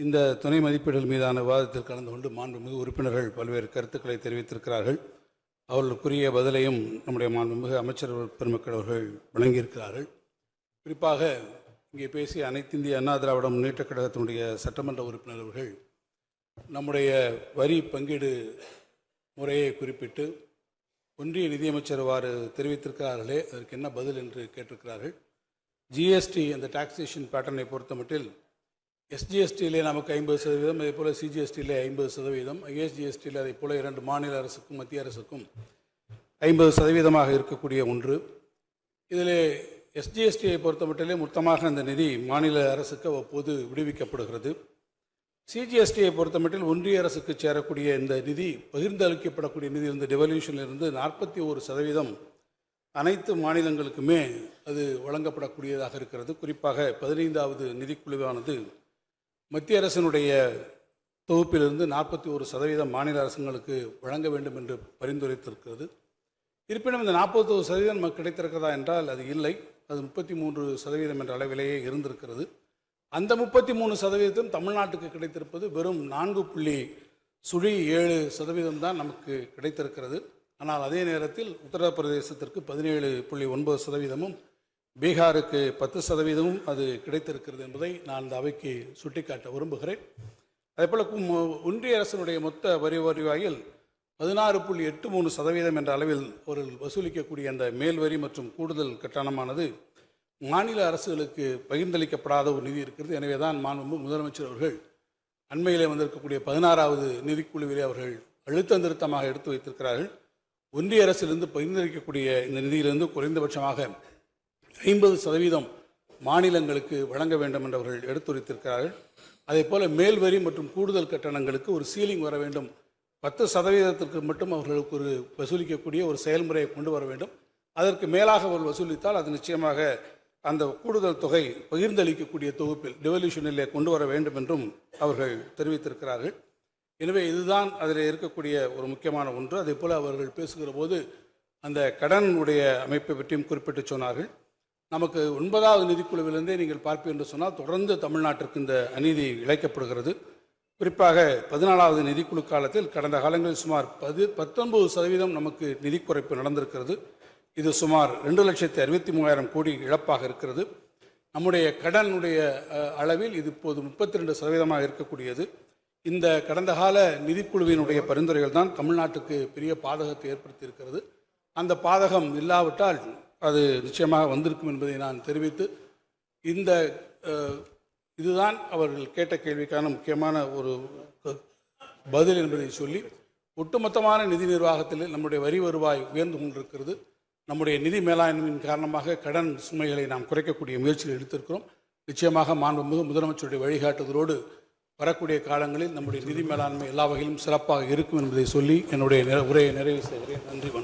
இந்த துணை மதிப்பீடுகள் மீதான விவாதத்தில் கலந்து கொண்டு மாண்புமிகு உறுப்பினர்கள் பல்வேறு கருத்துக்களை தெரிவித்திருக்கிறார்கள். அவர்களுக்குரிய பதிலையும் நம்முடைய மாண்புமிகு அமைச்சர் பெருமக்கள் அவர்கள் வழங்கியிருக்கிறார்கள். குறிப்பாக இங்கே பேசிய அனைத்து இந்திய அண்ணா திராவிட முன்னேற்றக் கழகத்தினுடைய சட்டமன்ற உறுப்பினர் அவர்கள் நம்முடைய வரி பங்கீடு முறையை குறிப்பிட்டு ஒன்றிய நிதியமைச்சர் அவ்வாறு தெரிவித்திருக்கிறார்களே, அதற்கு என்ன பதில் என்று கேட்டிருக்கிறார்கள். ஜிஎஸ்டி அந்த டாக்ஸேஷன் பேட்டர்னை பொறுத்த மட்டில் எஸ்ஜிஎஸ்டியிலே நமக்கு 50%, அதே போல் சிஜிஎஸ்டியிலே 50%, ஐஎஸ்ஜிஎஸ்டியில் அதே போல் 2 மாநில அரசுக்கும் மத்திய அரசுக்கும் 50% இருக்கக்கூடிய ஒன்று. இதில் எஸ்ஜிஎஸ்டியை பொறுத்த மட்டிலே மொத்தமாக அந்த நிதி மாநில அரசுக்கு அவ்வப்போது விடுவிக்கப்படுகிறது. சிஜிஎஸ்டியை பொறுத்த மட்டில் ஒன்றிய அரசுக்கு சேரக்கூடிய இந்த நிதி பகிர்ந்து அளிக்கப்படக்கூடிய நிதி இந்த டெவல்யூஷனிலிருந்து 41% அனைத்து மாநிலங்களுக்குமே அது வழங்கப்படக்கூடியதாக இருக்கிறது. குறிப்பாக 15வது நிதிக்குழுவானது மத்திய அரசினுடைய தொகுப்பிலிருந்து 41% மாநில அரசுங்களுக்கு வழங்க வேண்டும் என்று பரிந்துரைத்திருக்கிறது. இருப்பினும் இந்த 41% நமக்கு கிடைத்திருக்கிறதா என்றால் அது இல்லை. அது 33% என்ற அளவிலேயே இருந்திருக்கிறது. அந்த 33% தமிழ்நாட்டுக்கு கிடைத்திருப்பது வெறும் 4.07% தான் நமக்கு கிடைத்திருக்கிறது. ஆனால் அதே நேரத்தில் உத்தரப்பிரதேசத்திற்கு 17.9%, பீகாருக்கு 10% அது கிடைத்திருக்கிறது என்பதை நான் இந்த அவைக்கு சுட்டிக்காட்ட விரும்புகிறேன். அதேபோல் ஒன்றிய அரசினுடைய மொத்த வரி வருவாயில் 16.83% என்ற அளவில் அவர்கள் வசூலிக்கக்கூடிய அந்த மேல் வரி மற்றும் கூடுதல் கட்டணமானது மாநில அரசுகளுக்கு பகிர்ந்தளிக்கப்படாத ஒரு நிதி இருக்கிறது. எனவே தான் மாண்புமிகு முதலமைச்சர் அவர்கள் அண்மையிலே வந்திருக்கக்கூடிய 16வது நிதிக்குழுவிலே அவர்கள் அழுத்தம் திருத்தமாக எடுத்து வைத்திருக்கிறார்கள். ஒன்றிய அரசிலிருந்து பகிர்ந்தளிக்கக்கூடிய இந்த நிதியிலிருந்து குறைந்தபட்சமாக 50% மாநிலங்களுக்கு வழங்க வேண்டும் என்று அவர்கள் எடுத்துரைத்திருக்கிறார்கள். அதே போல் மேல் வரி மற்றும் கூடுதல் கட்டணங்களுக்கு ஒரு சீலிங் வர வேண்டும். 10% மட்டும் அவர்களுக்கு ஒரு வசூலிக்கக்கூடிய ஒரு செயல்முறையை கொண்டு வர வேண்டும். அதற்கு மேலாக அவர்கள் வசூலித்தால் அது நிச்சயமாக அந்த கூடுதல் தொகை பகிர்ந்தளிக்கக்கூடிய தொகுப்பில் டெவல்யூஷனிலே கொண்டு வர வேண்டும் என்றும் அவர்கள் தெரிவித்திருக்கிறார்கள். எனவே இதுதான் அதில் இருக்கக்கூடிய ஒரு முக்கியமான ஒன்று. அதே போல் அவர்கள் பேசுகிற போது அந்த கடனுடைய அமைப்பை பற்றியும் குறிப்பிட்டு சொன்னார்கள். நமக்கு 9வது நிதிக்குழுவிலிருந்தே நீங்கள் பார்ப்பீர்கள் என்று சொன்னால் தொடர்ந்து தமிழ்நாட்டிற்கு இந்த அநீதி இழைக்கப்படுகிறது. குறிப்பாக 14வது நிதிக்குழு காலத்தில் கடந்த காலங்களில் சுமார் 19% நமக்கு நிதி குறைப்பு நடந்திருக்கிறது. இது சுமார் 2,63,000 கோடி இழப்பாக இருக்கிறது. நம்முடைய கடனுடைய அளவில் இது இப்போது 32% இருக்கக்கூடியது. இந்த கடந்த கால நிதிக்குழுவினுடைய பரிந்துரைகள் தான் தமிழ்நாட்டுக்கு பெரிய பாதகத்தை ஏற்படுத்தியிருக்கிறது. அந்த பாதகம் இல்லாவிட்டால் அது நிச்சயமாக வந்திருக்கும் என்பதை நான் தெரிவித்து, இதுதான் அவர்கள் கேட்ட கேள்விக்கான முக்கியமான ஒரு பதில் என்பதை சொல்லி, ஒட்டுமொத்தமான நிதி நிர்வாகத்தில் நம்முடைய வரி வருவாய் உயர்ந்து கொண்டிருக்கிறது. நம்முடைய நிதி மேலாண்மையின் காரணமாக கடன் சுமைகளை நாம் குறைக்கக்கூடிய முயற்சிகள் எடுத்திருக்கிறோம். நிச்சயமாக மாண்புமிகு முதலமைச்சருடைய வழிகாட்டுதலோடு வரக்கூடிய காலங்களில் நம்முடைய நிதி மேலாண்மை எல்லா வகையிலும் சிறப்பாக இருக்கும் என்பதை சொல்லி என்னுடைய உரையை நிறைவு செய்கிறேன். நன்றி, வணக்கம்.